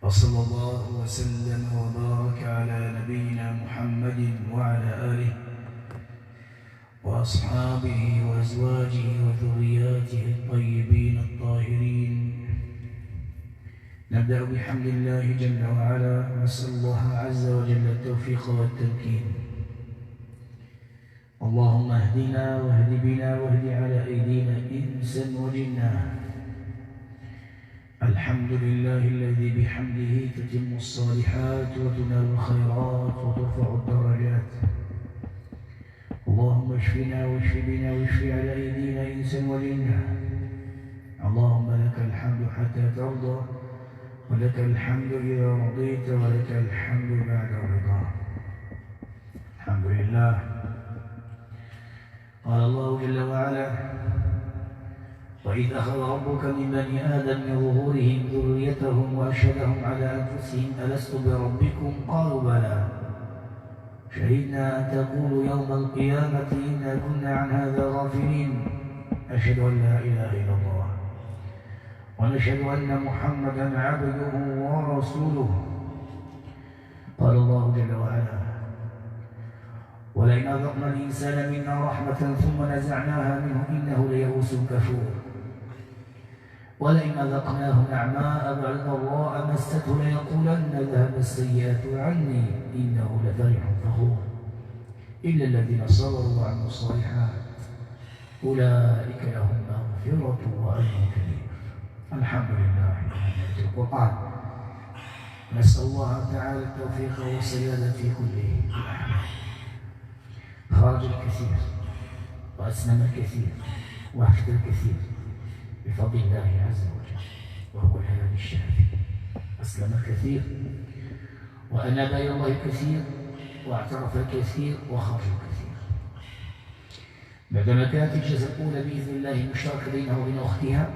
وصلى الله وسلم وبارك على نبينا محمد وعلى آله وأصحابه وأزواجه وذرياته الطيبين الطاهرين. نبدأ بحمد الله جل وعلا، نسأل الله عز وجل التوفيق والتمكين. اللهم اهدنا واهد بنا واهد على أيدينا إنسا وجنا. الحمد لله الذي بحمده تتم الصالحات وتنال الخيرات وترفع الدرجات. اللهم اشفنا واشف بنا واشف على أيدينا إنسا وجنا. اللهم لك الحمد حتى ترضى، ولك الحمد إذا رضيت، ولك الحمد بعد الرضا. الحمد لله. قال الله جل وعلا: وإذ أخذ ربك من بني آدم من ظهورهم ذريتهم وأشهدهم على أنفسهم ألست بربكم قالوا بلى شهدنا أن تقولوا يوم القيامة إنا كنا عن هذا غافلين. أشهد أن لا إله إلا الله ونشهد أن محمدا عبده ورسوله. قال الله جل وعلا: ولئن أذقنا الإنسان منا رحمة ثم نزعناها منه إنه ليئوس كفور. ولئن أذقناه نعماء بعد ضراء مسته ليقولن ذهب السيئات عني إنه لفرح فخور. إلا الذين صبروا وعملوا الصالحات أولئك لهم مغفرة وأجر كبير. الحمد لله على القرآن. نسأل الله تعالى التوفيق والسداد في كله. خرج الكثير وأسلم الكثير واحتى الكثير بفضل الله عز وجل، وهو الهادي الشافي. أسلم الكثير وأناب إلى الله الكثير واعترف الكثير وخرج الكثير. بعدما كانت الجلسة الأولى بإذن الله مشتركة بينها وبين أختها،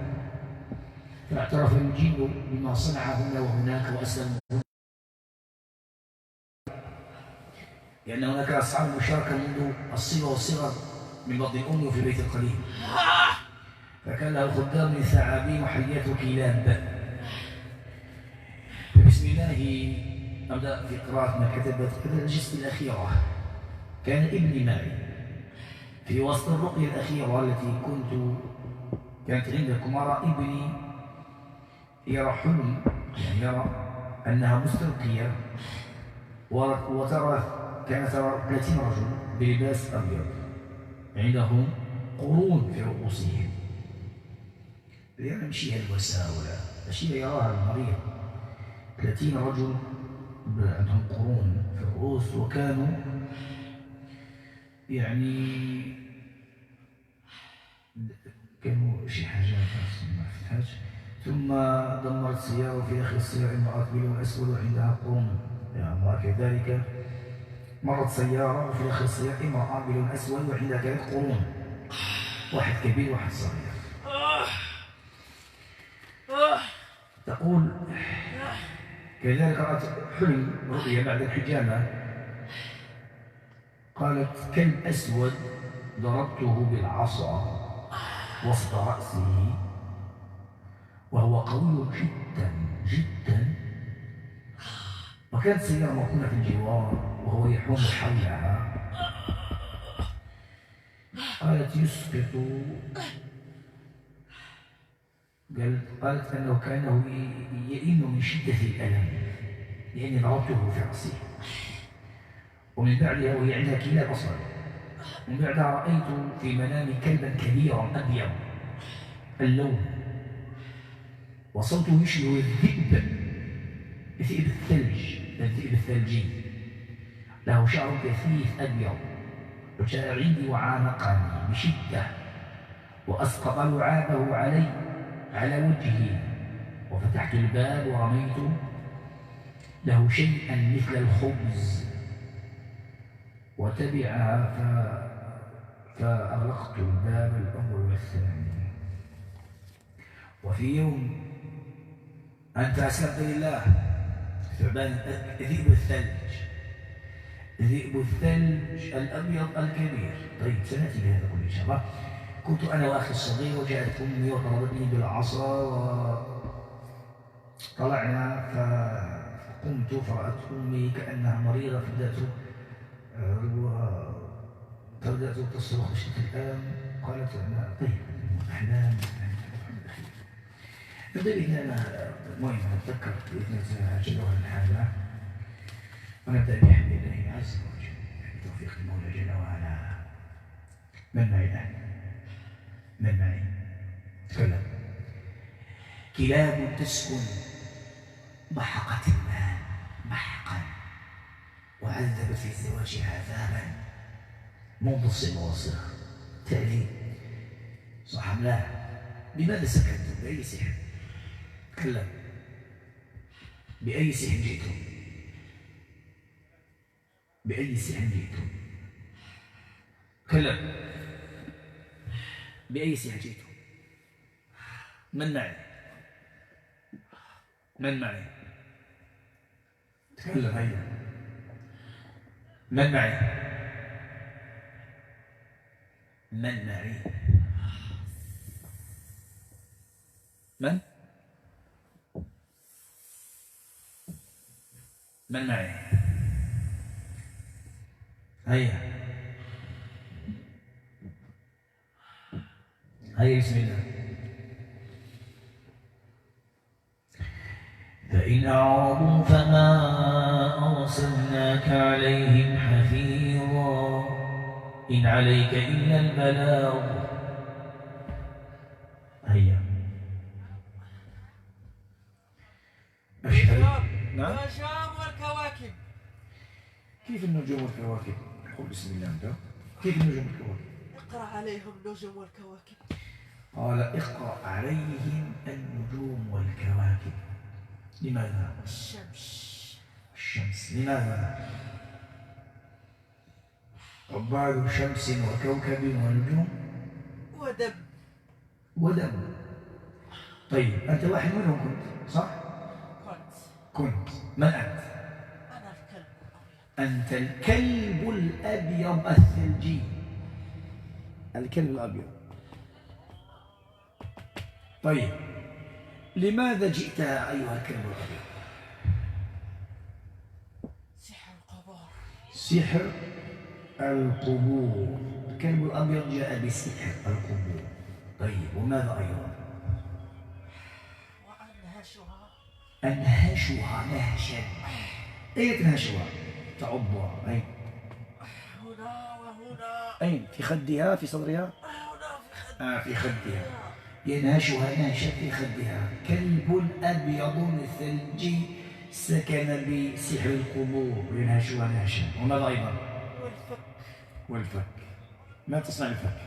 فاعترف الجن بما صنع هنا وهناك وأسلم، لأن هناك أصحاب مشاركة منذ الصبا والصغر من بطن الأم وفي بيت القليل، فكان له خدام من ثعابين وحيات كلاب. فبسم الله أبدأ في قراءة ما كتبت قبل الجلسة الأخيرة. كان ابني معي في وسط الرقية الأخيرة التي كانت عندكم. أرى ابني يرى حلم، يعني يرى أنها مستلقية، وترى كانت 30 رجل بلباس أبيض عندهم قرون في رؤوسهم، لا يمشيها الوساء ولا أشياء يراها المريض. 30 رجل عندهم قرون في الرؤوس، وكانوا يعني كانوا شي حاجة ما فتحتش. ثم دمرت السيارة، وفي آخر السيارة امرأة بلون أسود وعندها قرون، يعني امرأة كذلك. مرت سيارة وفي آخر السيارة امرأة بلون أسود وعندها كذلك قرون، واحد كبير واحد صغير. تقول كذلك رأت حلم رؤيا بعد الحجامة. قالت: كلب أسود ضربته بالعصا وسط رأسه وهو قوي جدا جدا، وكانت سيارة مركونة في الجوار وهو يحوم حولها. قالت: يسقط. قالت أنه كان يئن من شدة الألم لأني ضربته في رأسه. ومن بعدها، وهي عندها كلاب أصلا، من بعدها رأيت في منامي كلبا كبيرا أبيض اللون، وصوته يشبه الذئب، ذئب الثلج، الذئب الثلجي، له شعر كثيف أبيض، وجاء عندي وعانقني بشدة وأسقط لعابه على وجهي، وفتحت الباب ورميت له شيئا مثل الخبز وتبعها، فأغلقت الباب الأول والثاني. وفي يوم أنت أسلمت لله، ثعبان ذئب الثلج، ذئب الثلج الأبيض الكبير. طيب سنأتي لهذا كله إن شاء الله. كنت أنا وأخي الصغير، وجاءت أمي وضربتني بالعصا، وطلعنا قمت فرأت أمي كأنها مريضة فبدأت تصرخ بشكل الآن. قالت أنا طيب أحلام نبدأ هنا. المهم نتذكر بإذن الله جل وعلا الحالة، ونبدأ بحمد الله عز وجل بتوفيق المولى جل وعلا. من معي الآن؟ من معي؟ تكلم. كلاب تسكن محقة المال محقا، وعذبت في الزواج عذابا منذ الصبا والصغر. تأليم صح أم لا؟ بماذا سكنتم؟ بأي سحر؟ تكلم. بأي سحر جئتم؟ بأي سحر جئتم؟ تكلم. بأي سحر جئتم؟ من معي؟ من معي؟ تكلم. هيا من معي؟ من معي؟ من؟ من معي؟ هيا هيا بسم الله. فإن أعرضوا فما أرسلناك عليهم حفيظا إن عليك إلا البلاغ. هيا أشهد. نعم. النجوم والكواكب. كيف النجوم والكواكب؟ قل بسم الله أنت. كيف النجوم والكواكب؟ اقرأ عليهم النجوم والكواكب. قال اقرأ عليهم النجوم والكواكب. لماذا؟ الشمس. لماذا؟ عباد شمس وكوكب ونجوم ودم. طيب أنت واحد منهم كنت صح؟ كنت. من أنت؟ أنا الكلب الأبيض. أنت الكلب الأبيض الثلجي. الكلب الأبيض. طيب لماذا جئت أيها الكلب الأبيض؟ سحر القبور. سحر القبور. الكلب الأبيض جاء بسحر القبور. طيب وماذا أيضا؟ أنهشها نهشا. أين تنهشها؟ تعضها. أين؟ هنا وهنا. أين؟ في خدها؟ في صدرها؟ هنا في خدها. ينهشها نهشا في خدها. كلب أبيض ثلجي سكن بسحر القبور ينهشها نهشا. وماذا أيضا؟ والفك. ما تصنع الفك؟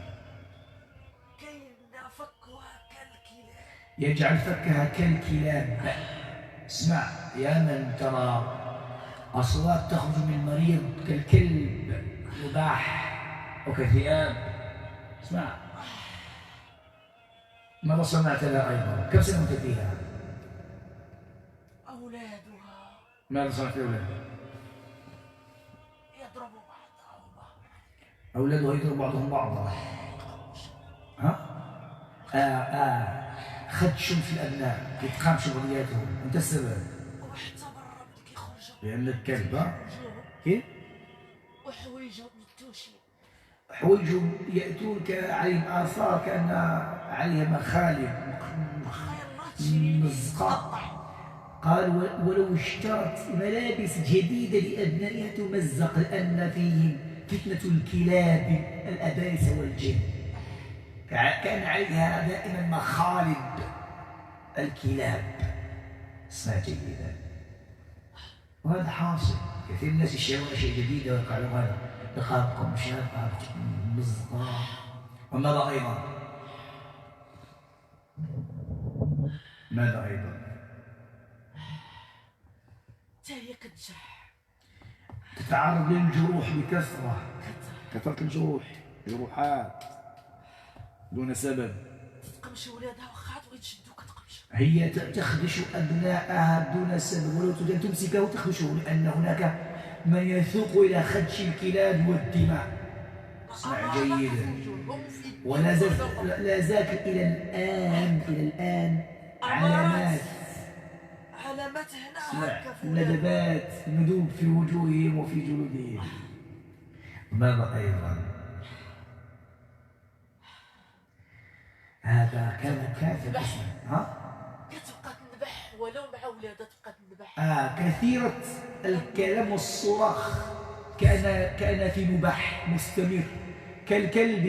كي نفكها كالكلاب. يجعل فكها كالكلاب. اسمع يا من ترى أصوات تخرج من مريض كالكلب يباح وكالذئاب. اسمع ماذا صنعت لها أيضا؟ كم سنة أنت فيها؟ أولادها. ماذا صنعت لأولادها؟ يضربوا بعضهم. أولادها يضرب بعضهم بعضا. خدش في الأبناء يتقام شغلياتهم. أنت السبب. وحتى برا بدك يخرجوا. لأنك كلب. كيف؟ وحويجهم يتوشي. حويجهم يأتونك عليهم آثار كأن عليها مخالب مزقة. قال ولو اشترت ملابس جديدة لأبنائها تمزق لأن فيهم فتنة الكلاب الأبائس والجن. كان عليها دائما مخالب الكلاب. اسمع جيدا. وهذا حاصل. كثير من الناس يشترون أشياء جديدة ويقالوا هذا رقاب قمشان مزقة. وماذا أيضا؟ ماذا أيضا؟ تهي كتجح. تتعرض للجروح بكثرة. كثرة الجروح. جروحات دون سبب. تقمش ولادها وخات ويتشدوا كتقمش. هي تخدش أبنائها دون سبب، ولو تريد أن تمسكه تخدشه، لأن هناك من يسوق إلى خدش الكلاب والدماء. اسمع جيدا. ولا زالت إلى الآن علامات ندبات هنا اسمع، هكا في ولادها. الندبات ندوب في وجوههم وفي جلودهم. ماذا أيضا؟ هذا كان كافر اسمه. ها؟ كتبقى تنبح ولو مع ولادها تبقى تنبح. كثيرة الكلام والصراخ، كأن في نباح مستمر كالكلب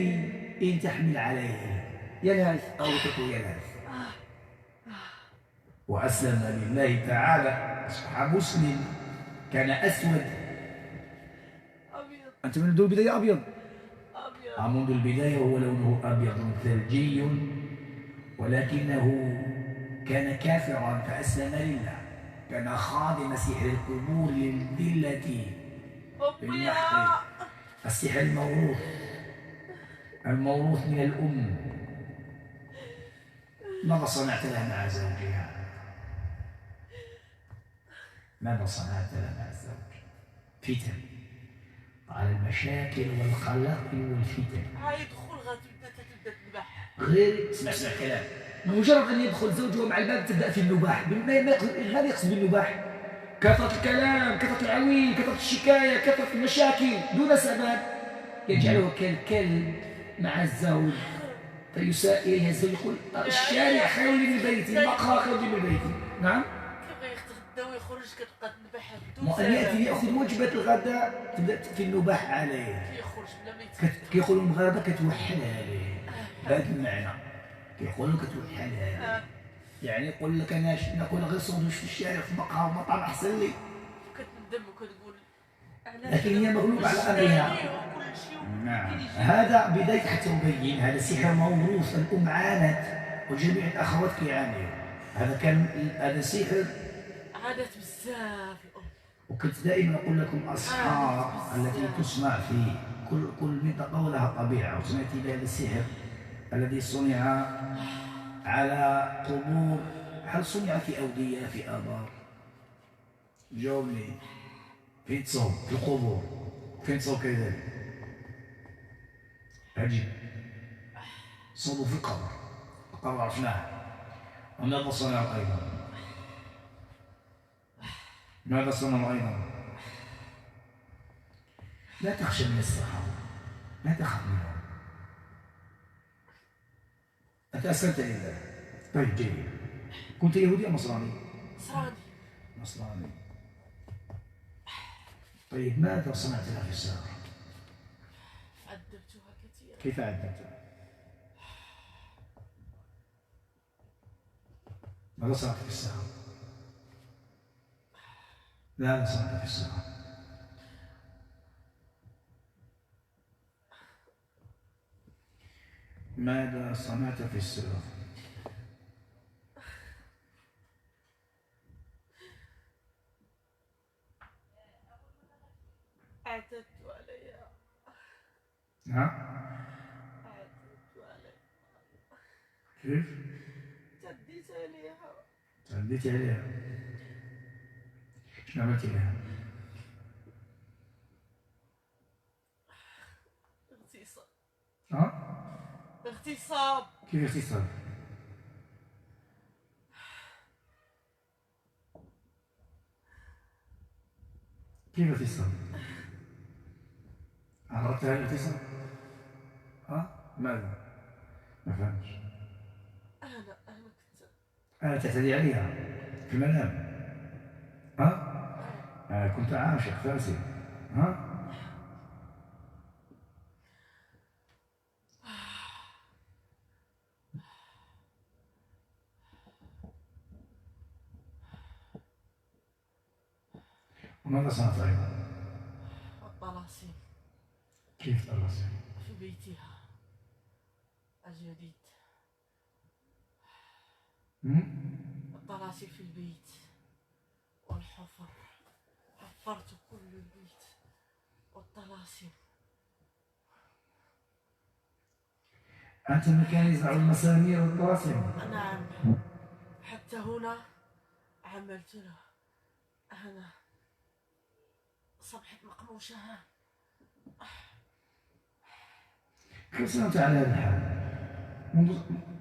إن تحمل عليه يلهث أو تكون يلهث. وأسلم لله تعالى، أصبح مسلم، كان أسود. ابيض أنت منذ البداية أبيض. ابيض. منذ البداية هو لونه أبيض ثلجي، ولكنه كان كافرا فأسلم لله، كان خادم سحر القبور للذلة بالمحق. امي السحر الموروث، الموروث من الأم. ماذا صنعت لها مع زوجها؟ ماذا صنعت لها مع الزوج؟ فتن على المشاكل والقلق والفتن. هيدخل تبدا تنبح. غير اسمع كلام، مجرد ان يدخل زوجها مع الباب تبدا في النباح. ماذا يقصد بالنباح؟ كثره الكلام، كثره العويل، كثره الشكايه، كثره المشاكل دون سبب يجعله كالكلب مع الزوج. فيساء اليها الزوج يقول الشارع خير لي من بيتي، المقهى خير لي من بيتي. نعم. كيبغي يتغدى ويخرج كتبقى تنبح بدون وأن يأتي ليأخذ وجبة الغداء تبدأ في النباح عليه. كيخرج بلا ما يتغدى. كيقولوا المغاربة كتوحلها عليه بهذا المعنى، كيقولوا كتوحلها عليه. يعني يقول لك أنا ناكل غير سندويش في الشارع في مقهى ومطعم أحسن لي. كتندم وكتقول لكن هي مغلوبة على أمرها. نعم. هذا بداية حتى نبين هذا سحر موروث، الأم عانت وجميع الأخوات كيعانيوا. هذا سحر عادت بزاف الأم. وكنت دائما أقول لكم أصحاب التي تصنع في كل منطقة ولها طبيعة. وسمعت بهذا السحر الذي صنع على قبور، هل صنع في أودية في آبار؟ جاوبني. فين تصوب؟ في القبور. فين تصوب كذلك؟ عجيب. صوبوا في القبر، القبر عرفناه. وماذا صنعوا أيضا؟ ماذا صنعوا أيضا؟ لا تخشى من الصحابة، لا تخاف منهم. أنت أسلمت لله. طيب جيد. كنت يهودي أم نصراني؟ نصراني. طيب ماذا صنعت لها في السابق؟ عذبتها كثيرا. كيف عذبتها؟ ماذا صنعت في السابق؟ ماذا صنعت في السابق؟ ماذا صنعت في السابق؟ اعتدت عليها. ها؟ اعتدت عليها. كيف؟ تعديت عليها. تعديت عليها. شنو عملتي لها؟ اغتصاب. ها؟ اغتصاب. كيف اغتصاب؟ كيف اغتصاب؟ عرفتها الاغتصاب؟ ها؟ ماذا؟ ما فهمتش. انا أنا تعتدي عليها في المنام. ها؟ كنت عاشق فاسد. ها؟ وماذا صنعت أيضا؟ الطلاسم. كيف الطلاسم؟ في بيتها الجديد. الطلاسم في البيت والحفر. حفرت كل البيت والطلاسم. أنت من كان يزرع المسامير والطلاسم؟ نعم. حتى هنا عملت له. هنا صبحت مقموشة. كم سنة أنت على هذا الحال؟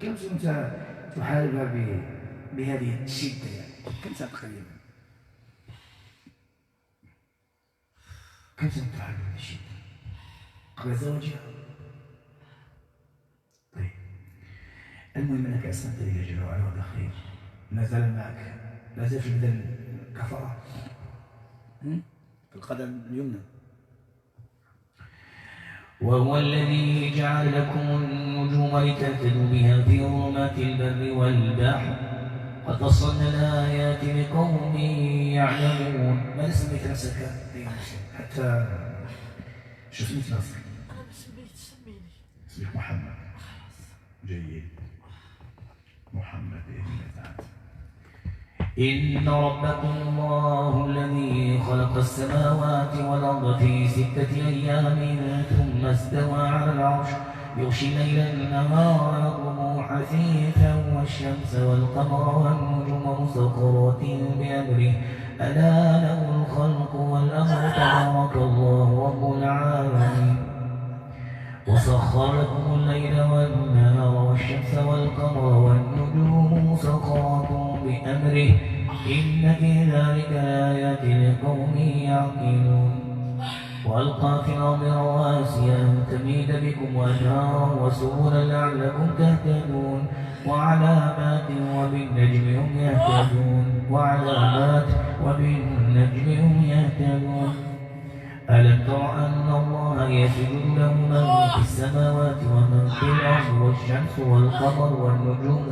كم سنة أنت تحاربها بهذه الشدة؟ كم سنة تقريبا؟ كم سنة تعلم هذا الشيء؟ قبل زواجها؟ طيب المهم أنك أسلمت لله جل وعلا وهذا خير. ما زال معك، لا زال في البدن كفرة في القدم اليمنى. وهو الذي جعل لكم النجوم لتهتدوا بها في ظلمات البر والبحر قد فصلنا الآيات لقوم يعلمون. ماذا سميت نفسك حتى شو اسمك نفسك؟ أنا ما سميت، سميني. اسمك محمد. جيد محمد بإذن الله تعالى. إن ربكم الله الذي خلق السماوات والأرض في 6 أيام ثم استوى على العرش يغشي الليل النهار يطلبه حثيثا والشمس والقمر والنجوم مسخرات بأمره ألا له الخلق والأمر تبارك الله رب العالمين. وسخر لكم الليل والنهار والشمس والقمر والنجوم مسخرات بأمره إن في ذلك آيات لقوم يعقلون. وألقى في الأرض رواسي أن تميد بكم وأنهارا وسبلا لعلكم تهتدون وعلامات وبالنجم هم يهتدون ألم تر أن الله يسجد له من في السماوات ومن في الأرض والشمس والقمر والنجوم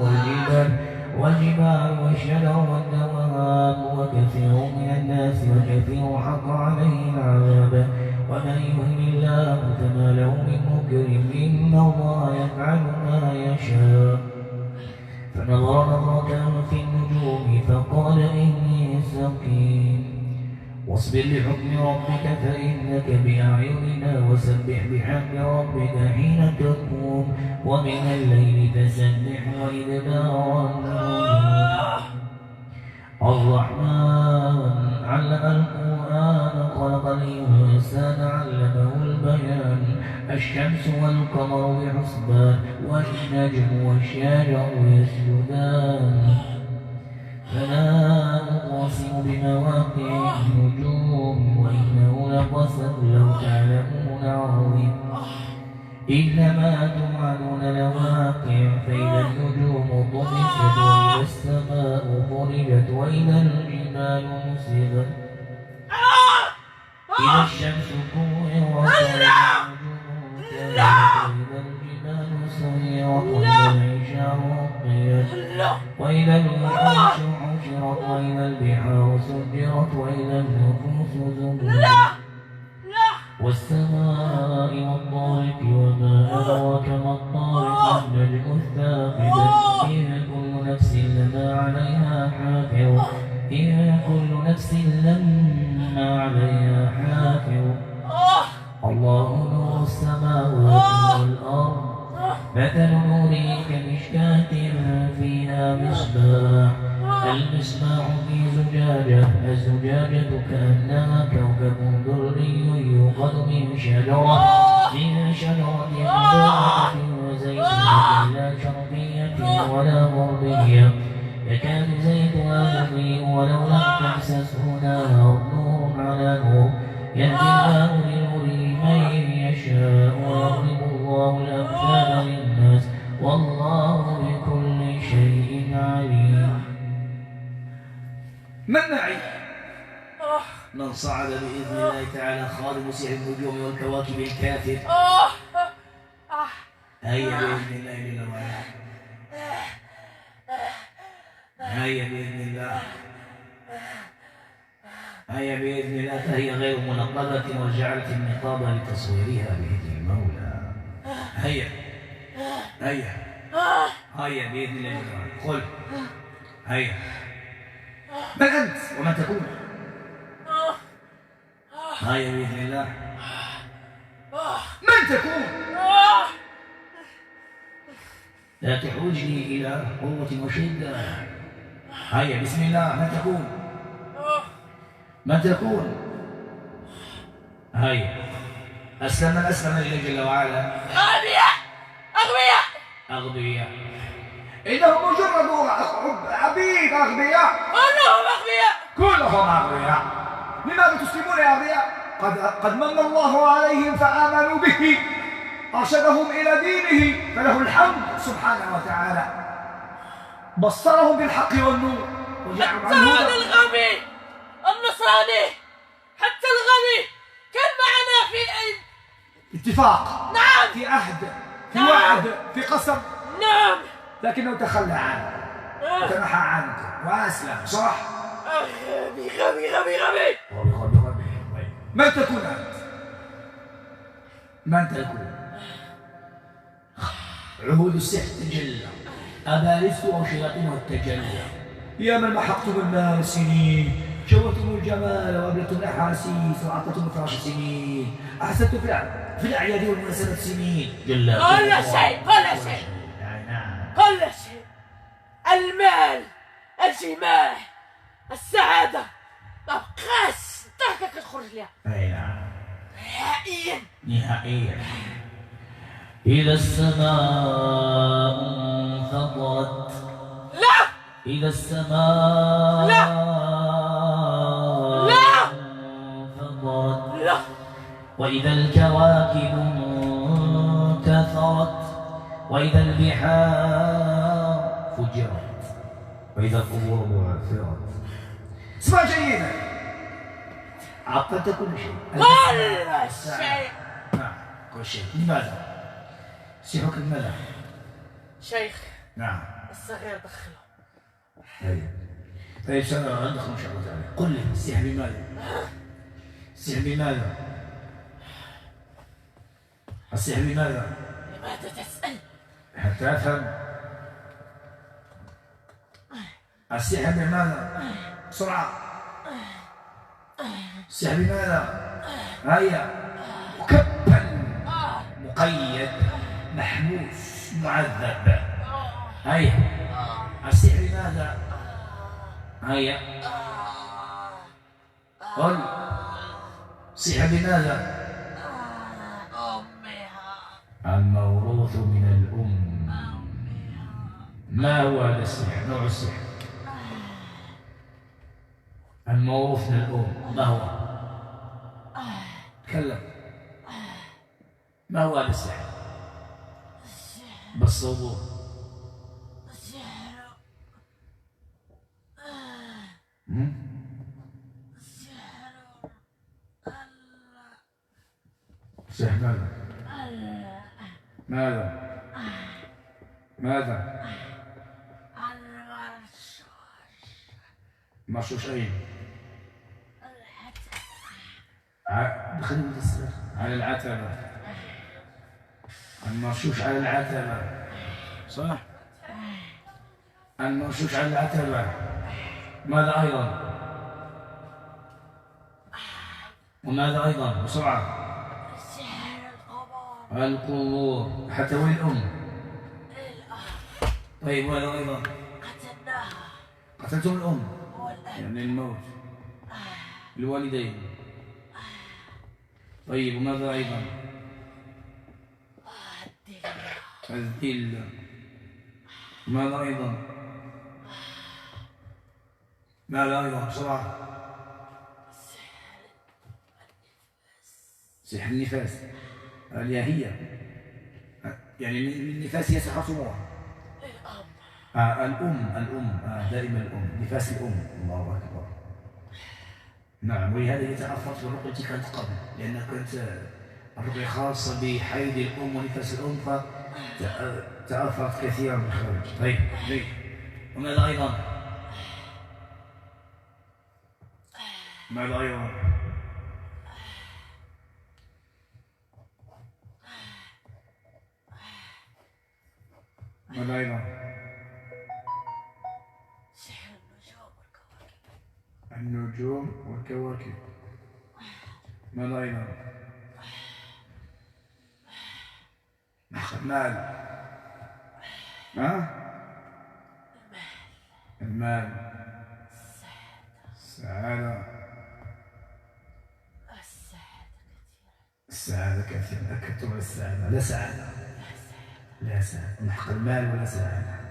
والجبال والشجر والدواب وكثير من الناس وكثير حق عليه العذاب ومن يهن الله فما له من مكرم إن الله يفعل ما يشاء. فنظر نظرة في النجوم فقال إني سقيم. واصبر لحكم ربك فإنك بأعيننا وسبح بحمد ربك حين تقوم ومن الليل فسبح وإدبار النجوم. الرحمن علم القرآن خلق الإنسان علمه البيان الشمس والقمر بحسبان والنجم والشجر يسجدان فلا أقسم بمواقع النجوم وإنه لقسم لو تعلمون عظيم إنما توعدون لواقع فإذا النجوم طمست وإذا السماء فرجت وإذا الجبال نصبت إذا الشمس كورت وإذا النجوم كانت وإذا الجبال سيرت وإذا العشار عطلت وإذا الوحوش حشرت وإذا البحار سجرت وإذا النفوس زوجت والسماء والطارق وما أدراك ما الطارق النجم الثاقب إن كل نفس لما عليها حافظ الله نور السماوات والأرض مثل نوره كمشكاة فيها مصباح المصباح في زجاجة الزجاجة كأنها كوكب دري يوقد من شجرة مباركة زيتونة لا شرقية ولا غربية يكاد زيتها يضيء ولو لم تمسسه نار نور على نور يهدي الله لنوره من يشاء ويضرب الله الأمثال للناس والله بكل شيء عليم. من معي؟ من صعد بإذن الله تعالى خالد مسيح النجوم والكواكب الكافر. هيا بإذن الله جل وعلا. هيا بإذن الله. هيا بإذن الله فهي غير منقبة وجعلت النقاب لتصويرها بإذن المولى. هيا هيا هيا بإذن الله جل وعلا. قل هيا. من أنت ومن تكون؟ هيا بإذن الله. من تكون؟ لا تحوجني إلى قوة وشدة. هيا بسم الله. من تكون؟ من تكون؟ هيا. أسلم من أسلم لله جل وعلا. أغبياء أغبياء أغبياء. إنهم مجرد عبيد أغبياء. كلهم أغبياء. كلهم أغبياء. لماذا تسلمون يا أغبياء؟ قد من الله عليهم فآمنوا به، أرشدهم إلى دينه، فله الحمد سبحانه وتعالى، بصرهم بالحق والنور وجعلهم حتى الغبي النصراني، حتى الغبي كان معنا في اتفاق، نعم، في عهد، في نعم، وعد، في قسم، نعم، لكنه تخلى عنه وتنحى عنك وأسلم. صح؟ غبي غبي غبي غبي غبي غبي. من تكون أنت؟ من تكون؟ عهود السحر تجلى، أبالسه أو شياطينه التجلى. يا من محقتم المال سنين، شوتم الجمال وأبلتم الأحاسيس وأعطتم الفراش سنين، أحسنتم في الأعياد والمناسبات سنين. كل شيء كل شيء كل شيء، المال، الجمال، السعادة ما بقاش ضحكك تخرج لها. أي نعم، نهائيا نهائيا. إذا السماء انفطرت، لا، إذا السماء لا، لا، انفطرت، لا، وإذا الكواكب انتثرت، وإذا البحار فجرت، وإذا القبور بعثرت. اسمع جيدا، عطلت كل شيء. كل شيء. نعم، كل شيء. لماذا؟ سحرك لماذا؟ شيخ، نعم، الصغير دخله. طيب سنة ندخل إن شاء الله تعالى. قل لي السحر بماذا؟ السحر بماذا؟ السحر بماذا؟ لماذا تسأل؟ حتى أفهم. السحر بماذا؟ بسرعة. السحر بماذا؟ هيا. مكبل، مقيد، محبوس، معذب. هيا. السحر بماذا؟ هيا. قل. السحر بماذا؟ الموروث من الأم. ما هو هذا السحر؟ نوع السحر الموروث من الأم ما هو؟ تكلم. ما هو هذا السحر؟ بالصبور. سحر ماذا؟ ماذا؟ ماذا؟ مرشوش أين؟ خلينا نسأل على العتبة. المرشوش على العتبة. صح؟ المرشوش على العتبة. ماذا أيضا؟ وماذا أيضا؟ بسرعة. القبور. حتى وين الأم؟ طيب وهذا أيضا؟ قتلناها. قتلتم الأم؟ يعني الموت. الوالدين. طيب وماذا أيضا؟ الذل. ماذا أيضا؟ ماذا أيضا؟ بسرعة. سحر النفاس. الياهية. يعني من النفاس يسحرتموها. الأم دائما الأم، نفاس الأم. الله أكبر. نعم، ولهذا يتأثرت بالرقية التي كانت قبل، لأنها كانت الرقية خاصة بحيض الأم ونفاس الأم، فتأثرت كثيرا بالخارج. طيب. وماذا أيضا؟ ماذا أيضا؟ ماذا أيضا؟ سحر النجوم والكواكب. النجوم والكواكب. ماذا أيضا؟ المال. المال. السعادة. السعادة كثيرة. أكدتم على السعادة. لا سعادة. لا سعادة. نحق المال ولا سعادة.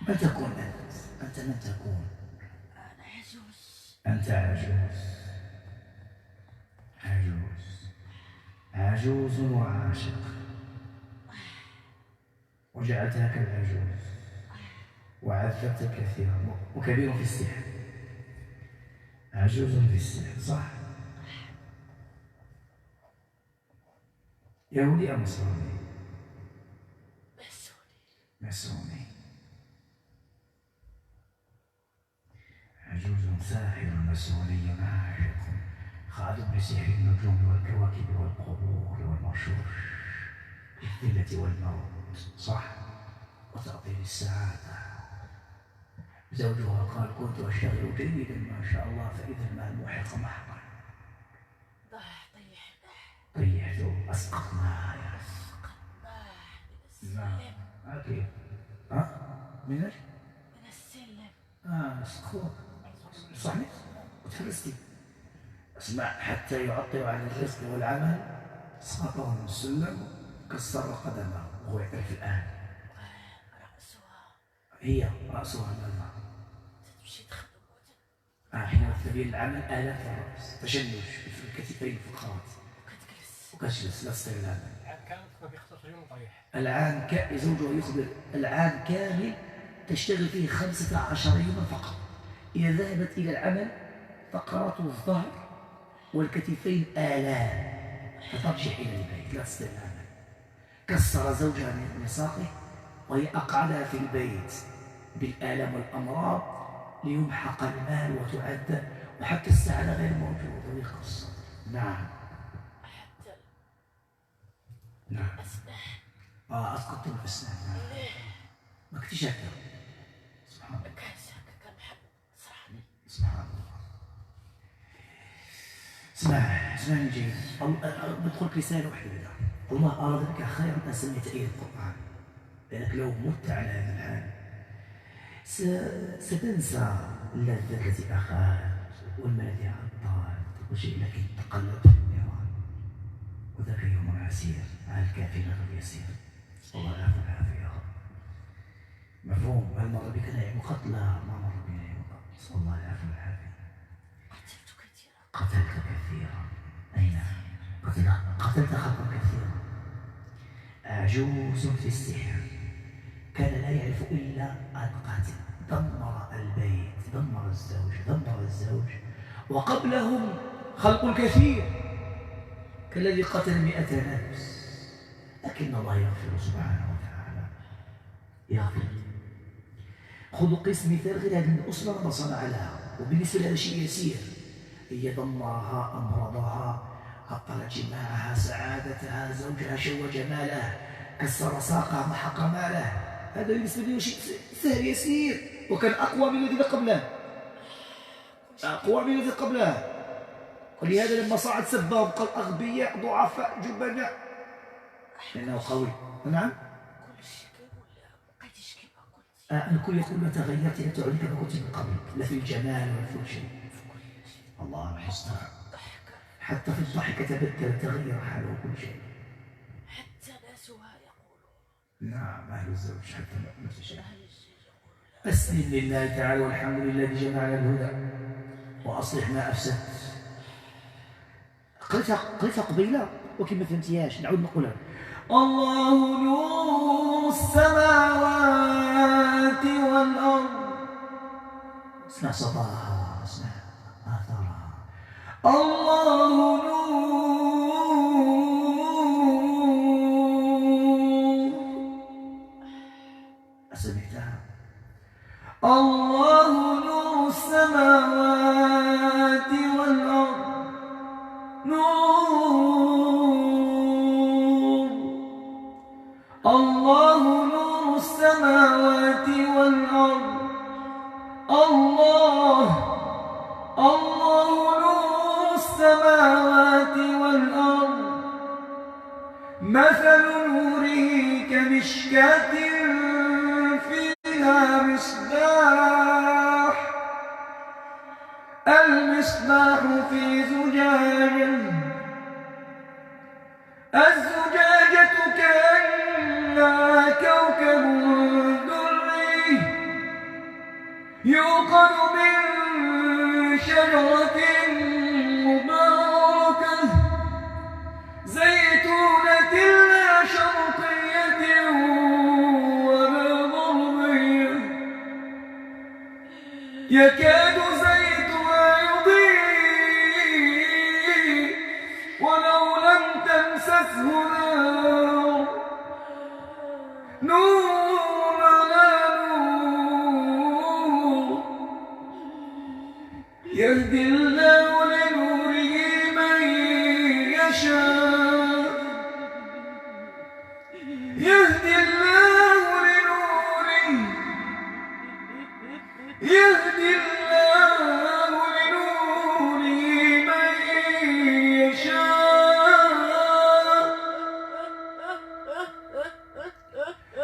من تكون أنت؟ أنت من تكون؟ أنا عجوز. أنت عجوز. عجوز وعاشق، وجعلتها كالعجوز وعذبت كثيرا، وكبير في السحر، عجوز في السحر، صح؟ يهودي أم نصراني؟ ماسوني. عجوز ساحر ماسوني عاشق، خادم لسحر النجوم والكواكب والقبور والمرشوش بالذلة والموت، صح؟ وتعطي السعادة. زوجها قال: كنت أشتغل جيدا ما شاء الله، فإذا المال محق محقا. طيحته، أسقطناه يا نعم. أكيد. من ايش؟ من السلم. سقوط. صحيح. وتفلستي. اسمع، حتى يعطل عن الرزق والعمل سقطه من السلم، كسر قدمه وهو يعرف الآن. هي رأسها ماذا؟ تمشي تخدم حين سبيل العمل آلات الرأس، تشنج في الكتفين الفقرات، وكتجلس لا تستطيع العمل. العام زوجها يخبر العام كامل تشتغل فيه 15 يوما فقط. إذا ذهبت إلى العمل فقرات الظهر والكتفين آلام، فترجع إلى البيت لا تستطيع العمل. كسر زوجها من ساقه وهي أقعدها في البيت بالآلام والأمراض ليمحق المال وتعد، وحتى السعادة غير موجودة ويقصر. نعم. نعم. أسقطت الأسنان. نعم. ما كنتش هكذا. سبحان الله. كان محمد صراحة. سبحان الله. اسمعني جيد. بدخل رسالة واحدة بدا. الله أراد بك خيرا أن سميت إلى القرآن، لأنك لو مت على هذا الحال ستنسى اللذة التي أخذت والمال الذي عطلت وشيء، لكن تقلب في النيران، وذاك يوم عسير على الكافرين غير يسير. الله العافية والعافية. مفهوم؟ هل مر بك نعيم قط؟ لا، ما مر بي نعيم قط. نسأل الله العافية والعافية. قتلت كثيرا. أي نعم، قتلت خلقا كثيرا. عجوز في السحر، كان لا يعرف إلا أن قاتل، دمر البيت، دمر الزوج، وقبلهم خلق كثير كالذي قتل 100 نفس. لكن الله يغفر سبحانه وتعالى، يغفر. خذوا قيس مثال غير هذه الأسرة ما صنع لها، وبالنسبة لهذا شيء يسير. هي دمرها، أمرضها، عطل جماعها، سعادتها، زوجها شوه جماله، كسر ساقها، محق ماله. هذا بالنسبة له شيء سهل يسير، وكان أقوى من الذي قبله، أقوى من الذي قبله. ولهذا لما صعد سبهم قال: أغبياء ضعفاء جبناء، لأنه قوي. نعم. كل شيء كيقول بقيتيش كيما قلتي. الكل يقول لا تغيرت، لا تعودي كما كنت من قبل، لا في الجمال ولا في كل شيء. الله المستعان. حتى في الضحك تبدل، تغير حاله كل شيء. حتى ناسها يقولون. نعم، أهل الزوج حتى نفس الشيء. أسلم لله تعالى، والحمد لله الذي جمعنا الهدى وأصلح ما أفسدت. قريتها قبيلة وكما فهمتيهاش، نعود نقولها. الله نور السماوات والأرض. اسمع صداها، اسمع آثارها. الله نور. أسمعتها؟ الله نور السماوات والأرض. نور. الله نور السماوات والأرض. الله نور السماوات والأرض. مثل نوره كمشكاة فيها مصباح. المصباح في زجاجة، الزجاجة كأنها كوكب دري يوقد من شجرة مباركة زيتونة يكاد زيتها يضيء ولو لم تمسسه نار نور على نور يهدي الله لنوره من يشاء يهدي الله لنوره يهدي الله لنوره من يشاء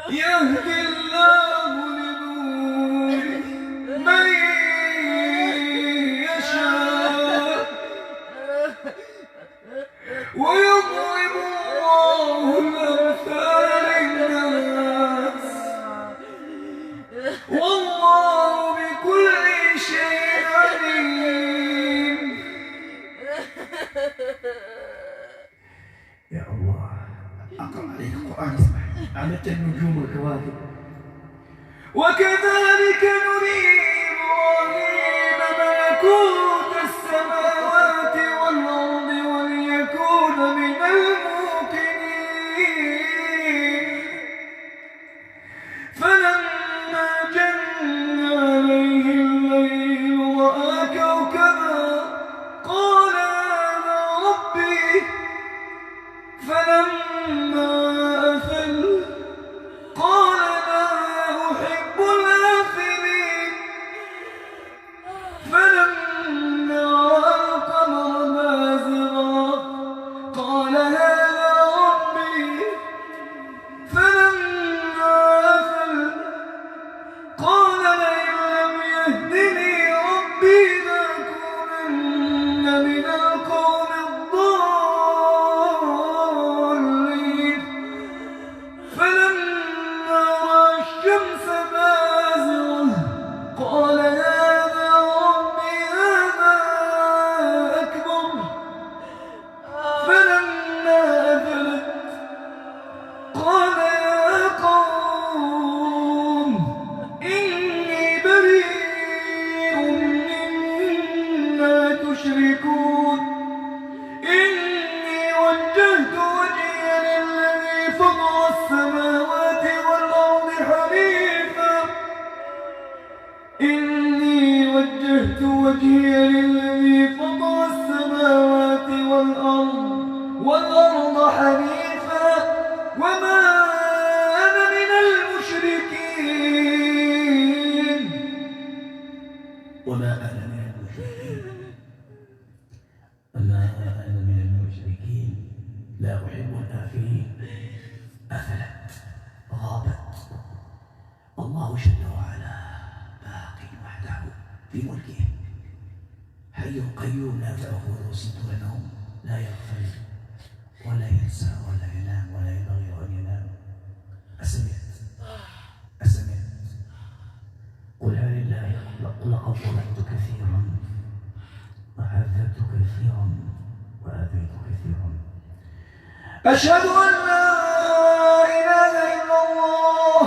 يهدي الله لنوره من يشاء ويضرب الله الأمثال للناس والله بكل شيء عليم. يا الله أقرأ عليك القرآن اسمع عملت النجوم والكواكب وكذلك نري إبراهيم ملكوت السماوات والأرض وليكون من الموقنين فلما جن عليه الليل رأى كوكبا قال هذا ربي فلما أفل قال لا أحب الآفلين فلما رأى القمر بازغا قال هذا ربي فلما أفل قال لئن لم يهدني ربي لأكونن من القوم الضالين فلما رأى الشمس بازغة قال هذا ربي هذا أكبر فلما أفلت قال يا قوم إني بريء مما تشركون إني وجهت وجهي للذي فطر السماوات والأرض حنيفا إني وجهت وجهي للذي فطر السماوات والأرض حنيفا وما أنا من المشركين وما أنا من المشركين وما أنا من المشركين لا أحب الآفلين أفلت غابت الله جل وعلا باق وحده في ملكه حي قيوم لا تأخذه سنة ولا نوم لا يغفل ولا ينسى ولا ينام ولا ينبغي أن ينام أسمعت قل هل لله لقد ظلمت كثيرا وعذبت كثيرا وآذيت كثيرا أشهد أن لا إله إلا الله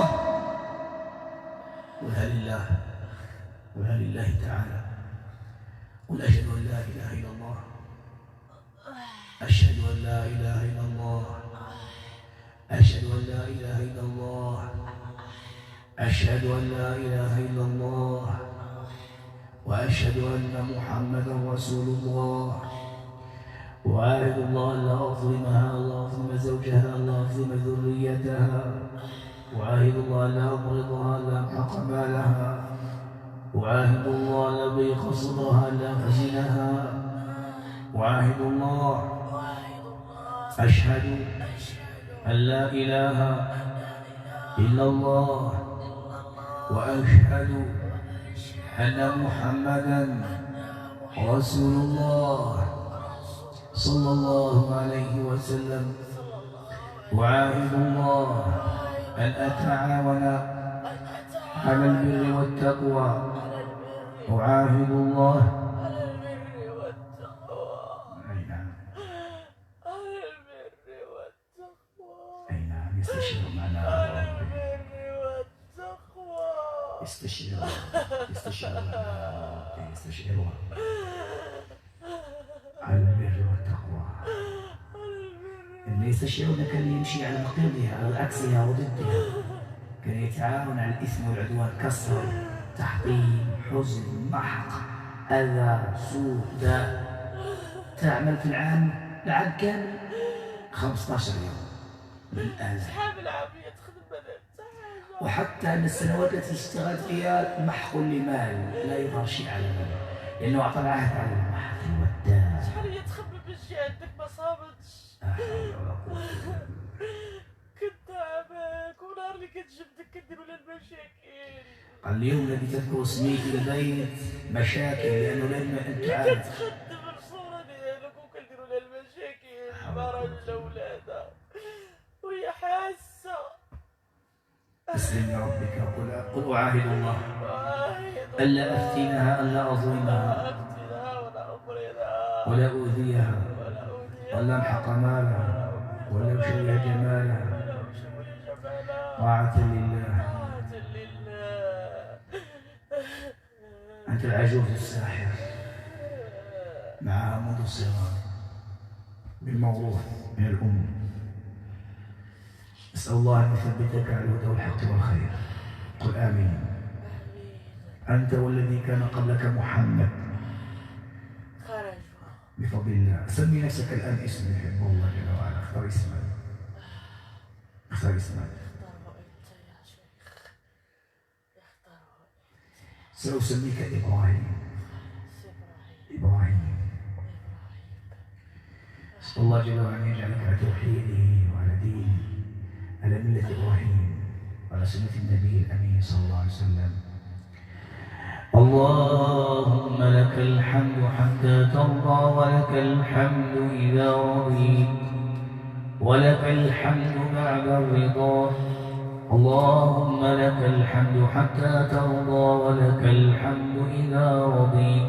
قل هل لله تعالى قل أشهد أن لا إله إلا الله أشهد أن لا إله إلا الله أشهد أن لا إله إلا الله أشهد أن لا إله إلا الله وأشهد أن محمدا رسول الله وأعهد الله لا أظلمها لا أظلم زوجها لا أظلم ذريتها وأعهد الله لا أمرضها لا أمحق مالها وأعهد الله لا أضيق صدرها لا أحزنها وأعهد الله أشهد أن لا إله إلا الله وأشهد أن محمدا رسول الله صلى الله عليه وسلم وأعهد الله أن أتعاون على البر والتقوى أعاهد الله يستشير معنا يستشعرها على البر والتقوى. اللي يستشعرون كان يمشي على نقيضها على عكسها وضدها، كان يتعاون على الإثم والعدوان، كسر، تحطيم، حزن، محق، أذى، سوء، داء. تعمل في العام كامل 15 يوم بالآلاف. صحاب العافية تخدم بدل. وحتى أن السنوات التي اشتغلت فيها محق لمال لا يظهر شيء على مال، لأنه أعطى العهد على المحق والداء. شحال هي تخبي بالشيء عندك ما صابتش. لا حول ولا قوة إلا بالله. كنت تعبك ونهار اللي كتجبدك كديروا لها المشاكل. قال اليوم الذي تذكر اسمي في البيت مشاكل، لأنه لما أنت عارف كتخدم الصورة ديالك وكنديروا لها المشاكل مع راجل أولادها وهي حاسة. اسلم لربك قل أعاهد الله ألا أفتنها ألا أظلمها ولا أؤذيها ولا أمحق مالها ولا أشوه جمالها طاعة لله. أنت العجوز الساحر معها منذ الصغر بالموروث من الأم. أسأل الله أن يثبتك على الهدى والحق والخير. قل آمين. أنت والذي كان قبلك محمد بفضل الله. سمي نفسك الآن اسم يحبه الله جل وعلا. اختار اسمك. اختار اسمك. سأسميك إبراهيم. أسأل الله جل وعلا أن يجعلك على توحيده وعلى دينه على ملة إبراهيم وعلى سنة النبي الأمين صلى الله عليه وسلم. اللهم لك الحمد حتى ترضى ولك الحمد إذا رضيت ولك الحمد بعد الرضا. اللهم لك الحمد حتى ترضى ولك الحمد إذا رضيت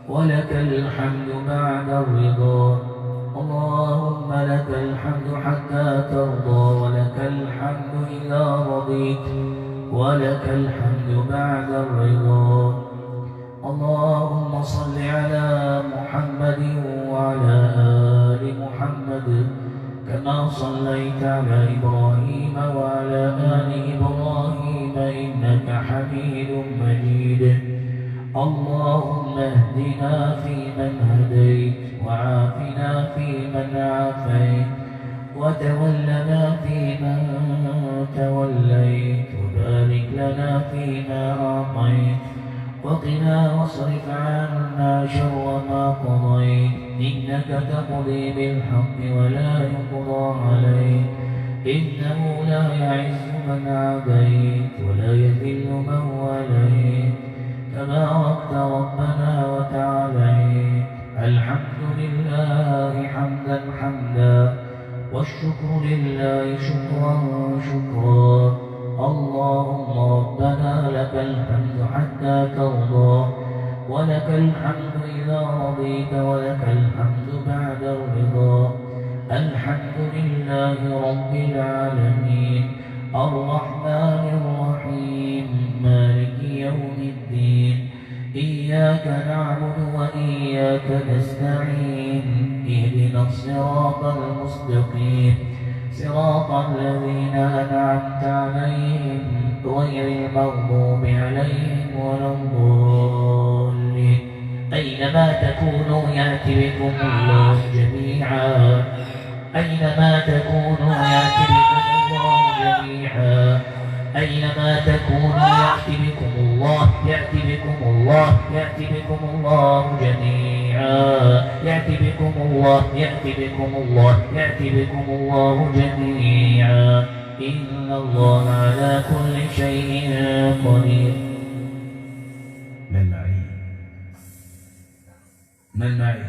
ولك الحمد بعد الرضا. اللهم لك الحمد حتى ترضى ولك الحمد إذا رضيت ولك الحمد بعد الرضا. اللهم صل على محمد وعلى آل محمد كما صليت على إبراهيم وعلى آل إبراهيم إنك حميد مجيد. اللهم اهدنا فيمن هديت وعافنا فيمن عافيت وتولنا فيمن توليت وبارك لنا فيما أعطيت وقنا واصرف عنا شر ما قضيت إنك تقضي بالحق ولا يقضى عليك إنه لا يعز من عاديت ولا يذل من واليت تباركت ربنا وتعاليت. الحمد لله حمدا حمدا والشكر لله شكرا شكرا. اللهم ربنا لك الحمد حتى ترضى ولك الحمد إذا رضيت ولك الحمد بعد الرضا. الحمد لله رب العالمين الرحمن الرحيم مالك يوم الدين. إياك نعبد وإياك نستعين اهدنا الصراط المستقيم صراط الذين أنعمت عليهم غير المغضوب عليهم ولا الضالين. أينما تكونوا يأتي بكم الله جميعا. أينما تكونوا يأتي بكم الله جميعا. أينما تكونوا يأتي بكم الله يأتي بكم الله يأتي بكم الله جميعا. يأتي بكم الله يأتي بكم الله يأتي بكم الله جميعا. إن الله على كل شيء قدير. من معي؟ من معي؟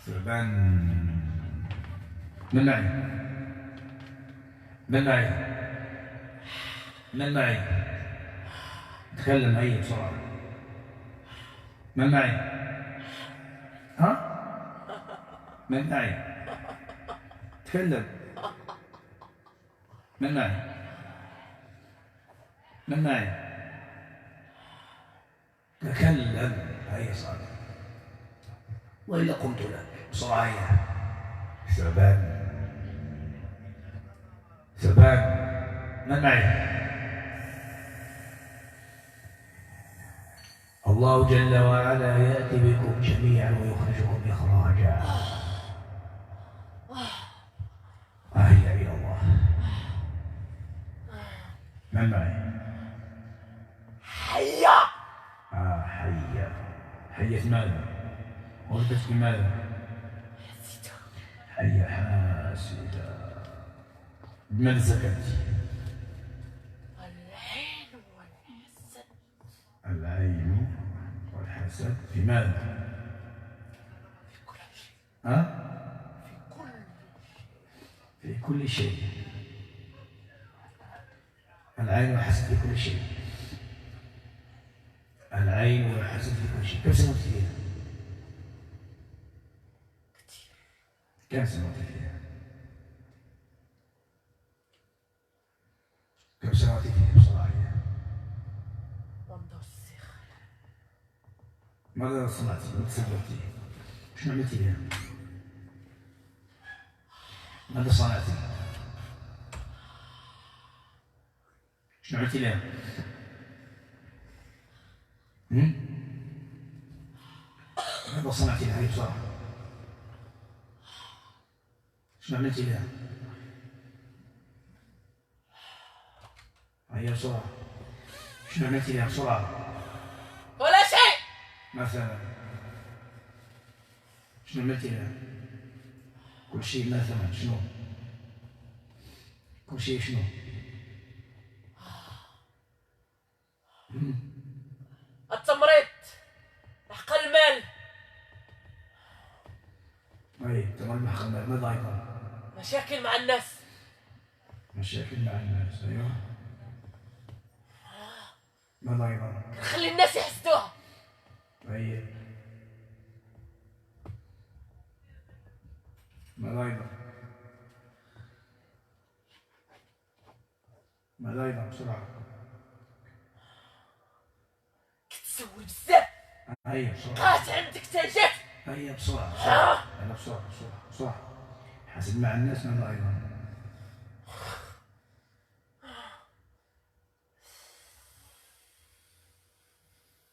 ثعبان. من معي؟ من معي؟ من معي؟ تكلم معي بسرعة. من معي؟ ها؟ من معي؟ تكلم. من معي؟ من معي؟ تكلم. هيا صادق، وإلا قمت لك بسرعة. ثعبان. ثعبان. من معي؟ الله جل وعلا يأتي بكم جميعا ويخرجكم إخراجا. هيا إلى الله. من معي؟ حية. حية. حية ماذا؟ ولدت بماذا؟ حية حاسدة. بماذا سكت؟ العين والحسد. العين والحسد في ماذا؟ في كل شيء. في كل شيء. العين والحسد في كل شيء. العين والحسد في كل شيء. كم سنة فيها؟ كثير. كم سنة فيها؟ كم سنة فيها بصراحة؟ منذ الصغر. ماذا صنعتي؟ ماذا سببتي؟ شنو عملتي بها؟ ماذا صنعتي؟ شنو عملتي لها؟ ماذا صنعتي لها بصراحة؟ شنو عملتي لها؟ هيا بسرعة. شنو عملتي لها بسرعة؟ ولا شيء. مثلا شنو عملتي لها؟ كل شيء مثلا شنو؟ كل شيء شنو؟ التمريض. حق المال. اي تمام. حق المال. ماذا ايضا؟ مشاكل مع الناس. مشاكل مع الناس. ايوه. ماذا ايضا؟ نخلي الناس يحسدوها. اي. ماذا ايضا؟ ماذا ايضا بسرعة؟ كتسول بزاف. هيا بسرعة. قات عندك تاجات. هيا بسرعة. بسرعة. يلا بسرعة بسرعة بسرعة. حاسب مع الناس. ماذا ايضا؟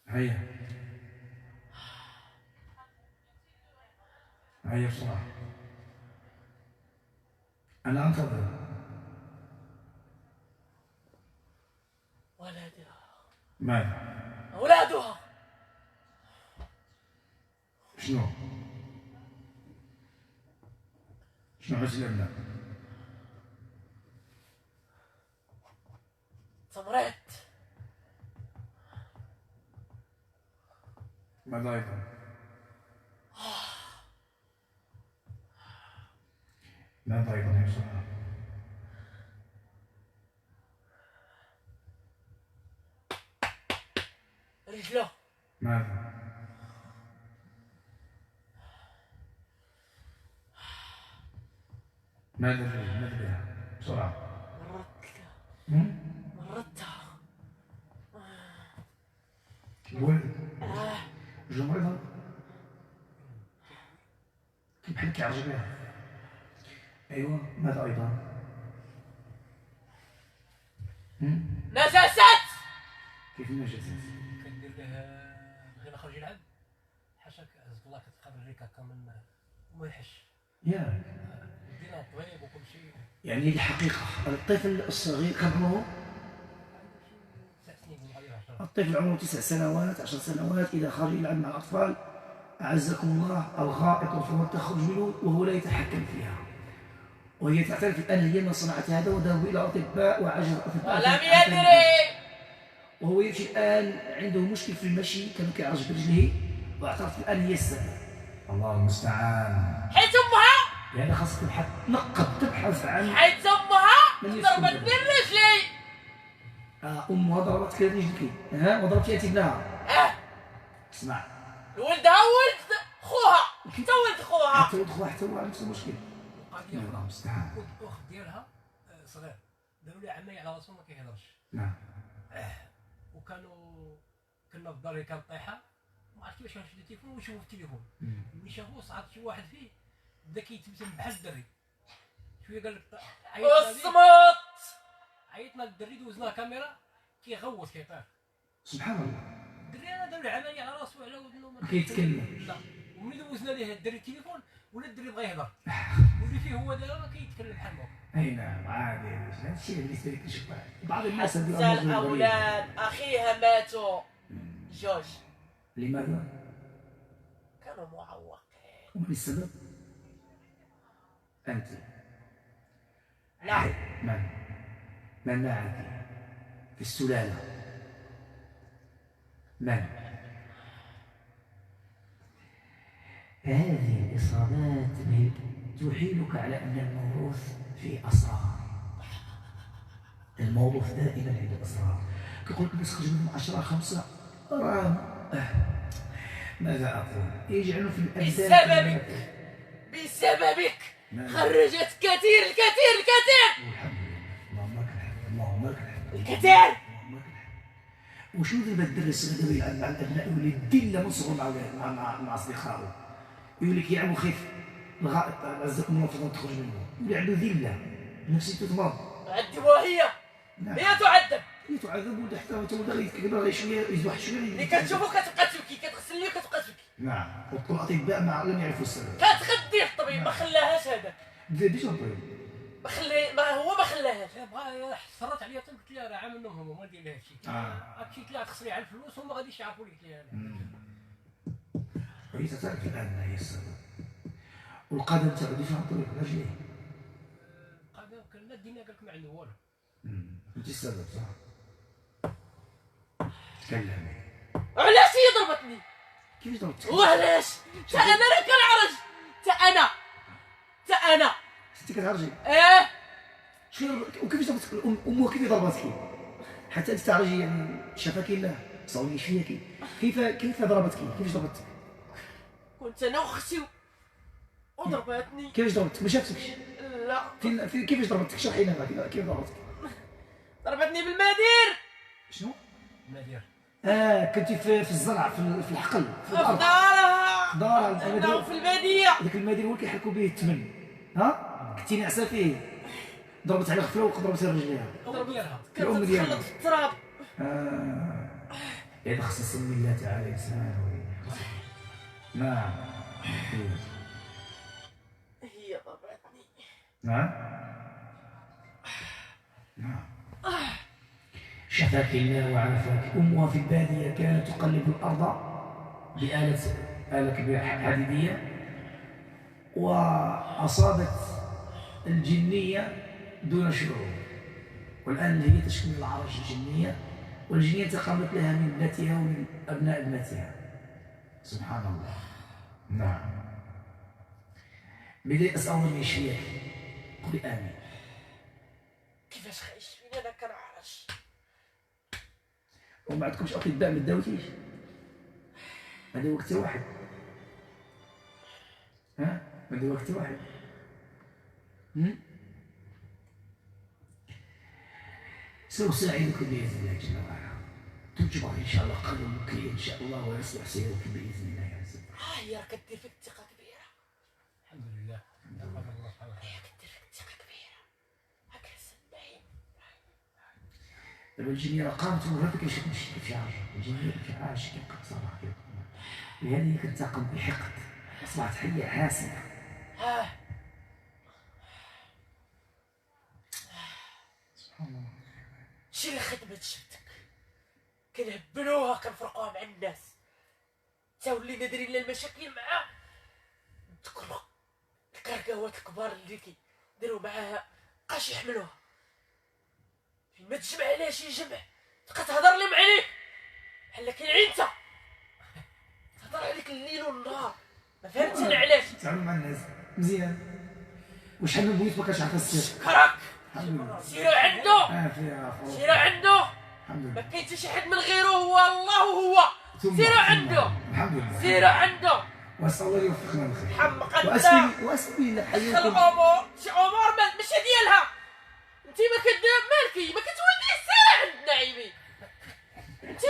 هيا. هيا بسرعة. أنا أنتظر. ولدها. ماذا؟ أولادها. شنو؟ شنو عملتي لنا؟ تمريض. ماذا أيضا؟ ماذا أيضا يا سلام؟ رجله. ماذا؟ ماذا بها؟ بسرعة. مرتها. الولد. جمرتها. كيف بحال كيعرج بها؟ أيوة. ماذا أيضا؟ نجاسات. كيف النجاسات؟ كدير له بغينا نخرج يلعب حاشاك عزك الله كتبقى بالريك هكا من ما يحش ياك. دينا الطبيب وكل شيء. يعني الحقيقة الطفل الصغير كم عمره؟ 9 سنين وغادي 10. الطفل عمره 9 سنوات 10 سنوات إذا خرج يلعب مع الأطفال أعزكم الله الغائط والفور تخرج منه وهو لا يتحكم فيها، وهي تعترف الآن هي من صنعت هذا وذهبوا إلى أطباء وعجز الأطباء ولم يدري. وهو يمشي الآن عنده مشكل في المشي كان كيعرج برجله واعترفت الآن هي السبب. الله المستعان. حيت امها. يعني خاصك تبحث تبحث عن حيت امها ضربتني برجلي. أمها ضربتك رجلك وضربتي أنت ابنها. اسمع. ولدها ولد خوها. حتى ولد خوها. حتى ولد خوها حتى هو نفس المشكل. القضيه الله المستعان. الاخت ديالها صغير داروا لي عماي على راسو ما كيهضرش. نعم. كنا في الدار اللي كانت طايحه، ما عرفت كيفاش غنشد التليفون ونشوفو في التليفون. ملي شافو صعد شي واحد فيه بدا كيتبسم بحال الدري، شويه قال لك عيطنا للدري دوزنا كاميرا كيغوت كيطير. سبحان الله. الدري انا دار العمليه على راسو على ودنو ما كيتكلم. لا، وملي دوزنا ليه الدري التليفون ولا الدري بغا يهضر، واللي فيه هو دابا كيتكلم بحال ما هو. اي نعم عادي، هذا الشيء اللي بالنسبه لك نشوف بعض الناس حتى الاولاد اخيها ماتوا جوج. لماذا؟ كانوا معوقين. ومن السبب؟ انت. لا. من معك في السلاله؟ من؟ هذه الإصابات تحيلك على أن الموروث فيه أسرار. الموروث دائما عنده أسرار. كيقول لك الناس خرجوا منهم 10 5 ماذا أقول؟ يجعلوا في الأبدان بسببك خرجت كثير الكثير الكثير. اللهم لك الحمد، اللهم لك الحمد الكثير. وشنو دابا الدري الصغير دابا يلعب مع الأبناء يولي الدله من صغره مع أصدقائه، يقول لك يا عمو خيف الغائط عزكم الله فضل تخرج منه، يولي عنده ذله نفسيته تمرض. عذبوها هي. هي تعذب. هي تعذب ولد حتى هو تولد غيكبر غير شويه يزوح شويه. اللي كتشوفو كتبقى تبكي، كتغسل ليه وكتبقى تبكي. نعم. والأطباء ما لم يعرفوا السبب. كتغدي الطبيب ما خلاهاش هذاك. ديش الطبيب؟ هو ما خلاهاش. بغا حصرت عليا قلت لها راه عامل لهم هما ما ندير لها هادشي. هادشي قلت لها تخسري على الفلوس وما غاديش يعرفوا لك ليها انا. وهي تعرف الان ما هي السبب. والقدم تاعو فيها طريق رجليه. القدم كان دينا قال لك ما عنده والو. انت السبب صح؟ تكلمي. علاش هي ضربتني؟ كيفاش ضربتك؟ وعلاش؟ تا انا راه كنعرج. تا انا انت كتعرجي؟ شنو وكيفاش ضربتك؟ امك كيف ضربتك؟ حتى انت تعرجي يعني شافاك الله صوني فيك. كيف ضربتك؟ كيفاش ضربتك؟ كنت انا واختي وضربتني. كيفاش ضربتك؟ ما شافتكش؟ لا. كيفاش ضربتك؟ شرحي لنا كيف ضربتك؟ ضربتني بالمدير. شنو؟ المدير. كنتي في الزرع في الحقل في دارها. دارها في الباديه. هذاك المدير هو كيحركوا به الثمن. كنتي ناعسه فيه. ضربت على خفله وضربتها رجليها. الام ديالها كانت في التراب. إذا خصص من الله تعالى إنسان. نعم. هي ضربتني. نعم. شفاك الله وعافاك. أمها في البادية كانت تقلب الأرض بآلة كبيرة حديدية، وأصابت الجنية دون شعور، والآن هي تشكو من العرج الجنية، والجنية انتقمت لها من ابنتها ومن أبناء ابنتها. سبحان الله. نعم. بدي أسأل الله يشفيك. قولي آمين. كيفاش غيشفيني أنا كنعرج؟ وما عندكمش أطباء ما داوتيش؟ ما داو حتى واحد. ما داو حتى واحد. سأساعدك بإذن الله جل وعلا. تجبر إن شاء الله قدمك إن شاء الله ويصلح سيرك بإذن الله عز وجل. هي راه كدير فيك ثقة كبيرة. الحمد لله. هي كدير فيك ثقة كبيرة. هاك السبعين. دابا الجنية راه قامت وهذاك كيشوف ماشي كيفاش الجنية كيفاش كيبقى صراحة لهذه كتنتقم بحقد، أصبحت حية حاسدة. سبحان الله. شي اللي خدمت شفتك كنهبلوها كنفرقوها مع الناس، تا ولينا دايرين لها المشاكل معاه. تذكر الكركاوات الكبار اللي كيديروا معاها مابقاش يحملوها، فيما تجمع عليها شي جمع تبقى تهضر لهم عليك بحال كينعينتا، تهضر عليك الليل والنهار. ما فهمتش انا علاش. تعامل مع الناس مزيان، وشحال من بغيت مابقاش عارف السر. شكرك. الحمد لله. سيروا عنده. سيروا عنده. الحمد لله. ما كاين حتى شي حد من غيره، هو الله وهو. سيروا عنده. الحمد لله. سيروا عنده. واسال الله يوفقنا بالخير. حمقتنا. واسال الله حياكم. دخل الامور، شي امور ماشي ديالها. انت ما كدير مالكي، ما كتولديش سير عندنا عيبي. انت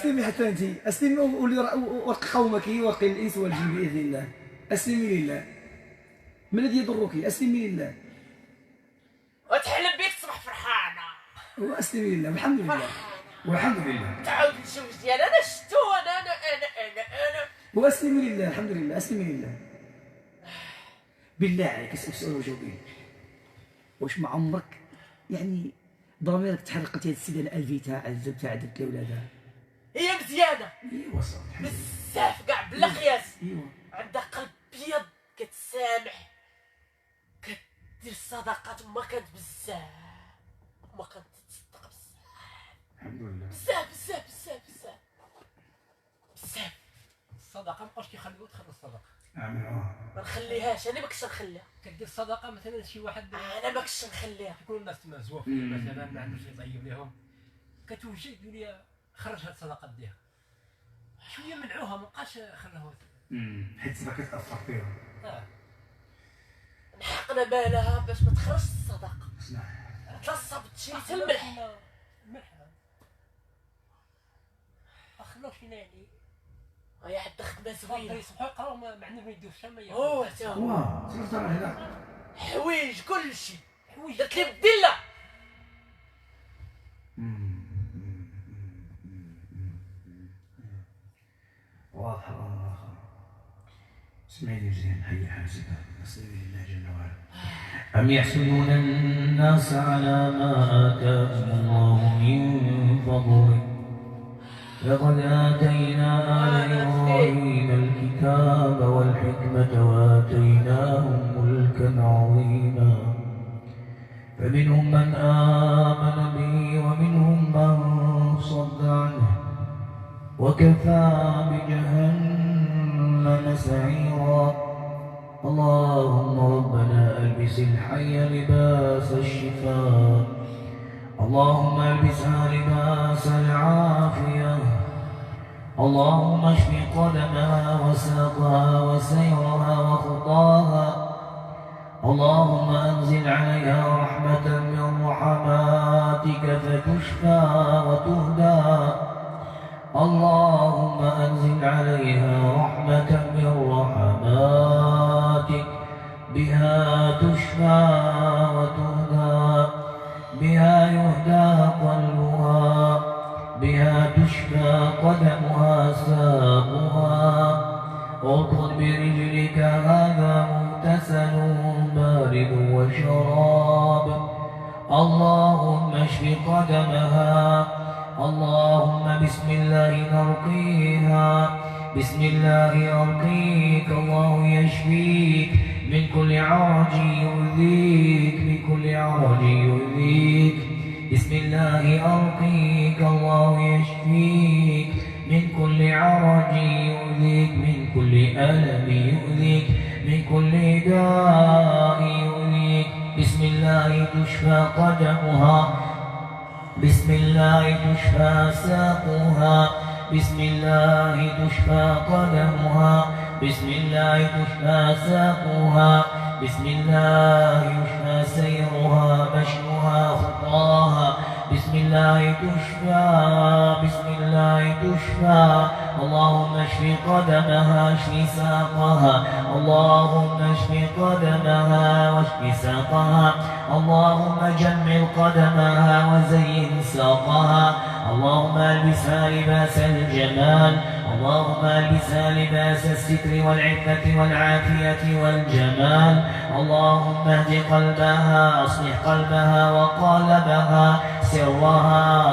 اسلمي حتى انت، اسلمي ورق قومك ورق الانس والجن باذن الله. اسلمي لله. من الذي يضرك؟ اسلمي لله. وتحلم بيك تصبح فرحانه. واسلمي لله والحمد لله. والحمد لله. تعاود نشوف ديال انا شتو انا. واسلمي لله الحمد لله. اسلمي لله. بالله عليك اسال سؤال وجاوبيه. واش ما عمرك يعني ضميرك تحرقت هاد السيده انا الفيتها عذبتها عذبت لاولادها؟ هي مزيانه ايوا صافي بزاف كاع بلا قياس. ايوا عندها قلب ابيض، كتسامح، كدير الصدقات، ما كانت بزاف، ما كانت تتصدق بزاف. الحمد لله. بزاف. الصدقه مابقاوش كيخليوها تخلي الصدقه. ما نخليهاش، انا ما كنتش نخليها. كدير صدقه مثلا شي واحد انا ما كنتش نخليها. يكون الناس تما زوافين مثلا ما عندوش يطيب لهم، كتوجه تقول لي خرج هاد الصدقات ديالها شويه، منعوها ما بقاش خلاوها حيت الصدقه كتاثر فيها. نحقنا مالها باش ما تخرجش الصدقه. اسمع تصبت شي حتى الملح خلاو فينا يعني. هي عندها خدمه زوينه. يصبحوا يقراو ما عندهم ما يديروش ما هو حتى هو صرت هذا حوايج كلشي حوايج درت لي بدله. واضحه واضحه. اسمعيني مزيان، هيا حاسبك نصيب لله جل وعلا. أم يحسدون الناس على ما آتاهم الله من فضله لقد آتينا آل إبراهيم الكتاب والحكمة وآتيناهم ملكا عظيما فمنهم من آمن به ومنهم من صد عنه وكفى بجهنم سعيرا. اللهم ربنا ألبس الحي لباس الشفاء، اللهم البسها لباس العافية، اللهم اشف قدمها وساقها وسيرها وخطاها، اللهم أنزل عليها رحمة من رحماتك فتشفى وتهدى، اللهم أنزل عليها رحمة من رحماتك بها تشفى وتهدى، بها يهدى قلبها، بها تشفى قدمها ساقها، اركض برجلك هذا مغتسل بارد وشراب، اللهم اشف قدمها، اللهم بسم الله نرقيها، بسم الله أرقيك، الله يشفيك من كل عرج يؤذيك، من كل عرج يؤذيك، بسم الله أرقيك، الله يشفيك من كل عرج يؤذيك، من كل ألم يؤذيك، من كل داء يؤذيك، بسم الله تشفى قدمها، بسم الله تشفى ساقها، بسم الله تشفى قدمها، بسم الله تشفى ساقها، بسم الله يشفى سيرها مشيها خطاها، بسم الله تشفى، بسم الله تشفى، اللهم اشف قدمها اشف ساقها، اللهم اشف قدمها واشف ساقها، اللهم جمل قدمها وزين ساقها، اللهم البسها لباس الجمال، اللهم البسها لباس الستر والعفة والعافية والجمال، اللهم اهد قلبها، اصلح قلبها وقالبها،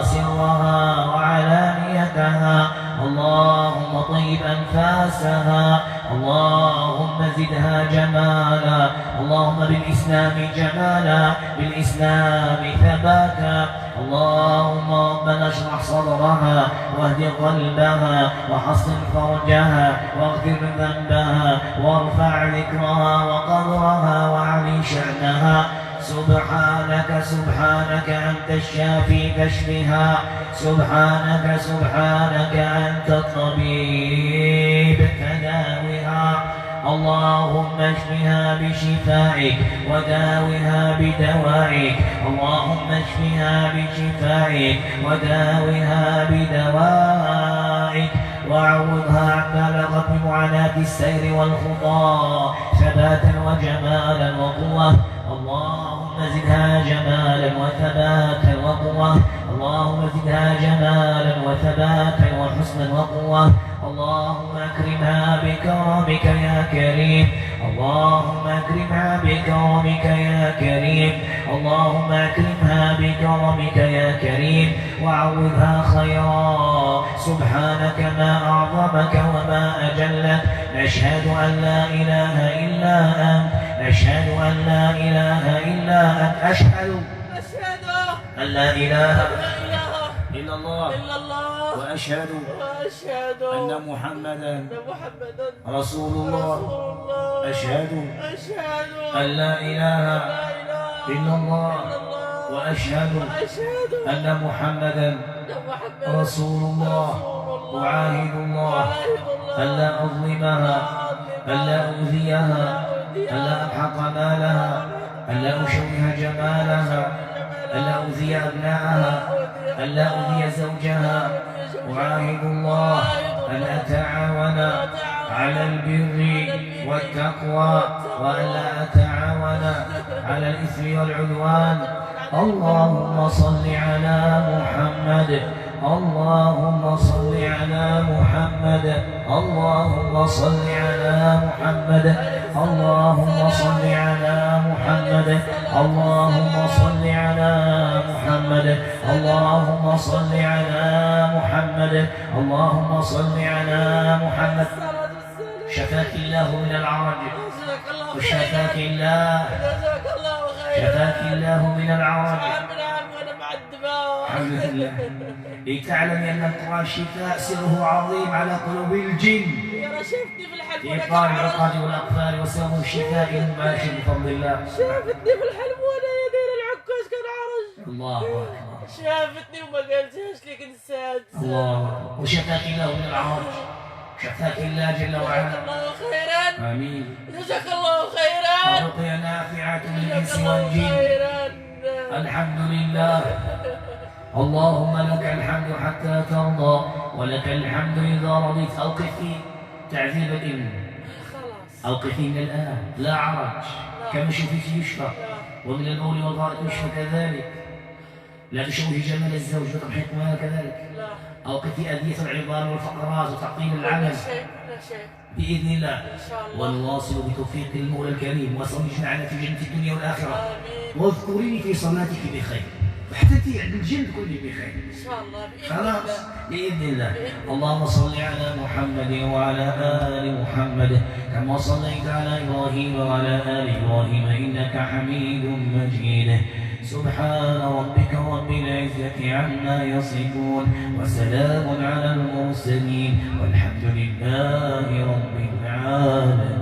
سرها وعلانيتها، اللهم طيب أنفاسها، اللهم زدها جمالا، اللهم بالإسلام جمالا، بالإسلام ثباتا، اللهم ربنا اشرح صدرها واهد قلبها وحصن فرجها واغفر ذنبها وارفع ذكرها وقدرها وعلي شأنها، سبحانك سبحانك أنت الشافي فاشفها، سبحانك سبحانك أنت الطبيب فداوها، اللهم اشفها بشفائك وداوها بدوائك اللهم اشفها بشفائك وداوها بدوائك وعوضها عما بلغت بمعاناة السير والخطى ثباتا وجمالا وقوة اللهم زدها جمالا وثباتا وقوة اللهم زدها جمالا وثباتا وحسنا وقوة اللهم أكرمها بكرمك يا كريم اللهم أكرمها بكرمك يا كريم اللهم أكرمها بكرمك يا كريم وعوضها خيرا سبحانك ما أعظمك وما أجلك نشهد أن لا إله إلا أنت نشهد أن لا إله إلا أنت أشهد أن لا إله إلا الله وأشهد أن محمدا رسول الله أشهد أن لا إله إلا الله وأشهد أن محمدا رسول الله أعاهد الله أن لا أظلمها أن لا أؤذيها أن لا أمحق مالها أن لا أشوه جمالها أن لا أؤذي أبناءها أن لا أؤذي زوجها أعاهد الله أن أتعاون على البر والتقوى وأن لا أتعاون على الإثم والعدوان اللهم صل على محمد اللهم صل على محمد اللهم صل على محمد اللهم صل على محمد اللهم صل على محمد اللهم صل على محمد اللهم صل على محمد شفاك الله من العرج وشفاك الله شفاك الله من العرج الحمد لله لتعلم أن القرآن شفاء سره عظيم على قلوب الجن في إبطال العقد والأقفال وسبب الشفاء المباشر بفضل الله شافتني في الحلم وأنا يدير العكاز كان عرج الله أكبر شافتني وما قالتهاش لك نسات الله أكبر وشفاك الله من العرج شفاك الله جل وعلا جزاك الله خيرا آمين جزاك الله خيرا رقية نافعة للإنس جزاك الله والجن خيرا الحمد لله اللهم لك الحمد حتى ترضى ولك الحمد إذا رضيت أوقف في تعذيب الابن خلاص أوقفي من الآن لا عرج كما شفت يشفى ومن البول والغائط يشفى كذلك لا تشوهي جمال الزوج وتضحك معها كذلك لا أوقفي أذية العظام والفقرات وتعطيل العمل لا شيء بإذن الله إن شاء الله ونواصل بتوفيق المولى الكريم وصل جمعنا في جنة الدنيا والآخرة آمين واذكريني في صلاتك بخير وحتى انت عند الجن تكوني بخير إن شاء الله بإذن خلاص الله بإذن الله اللهم صل على محمد وعلى آل محمد كما صليت على إبراهيم وعلى آل إبراهيم إنك حميد مجيد سبحان ربك رب العزة عما يصفون وسلام على المرسلين والحمد لله رب العالمين.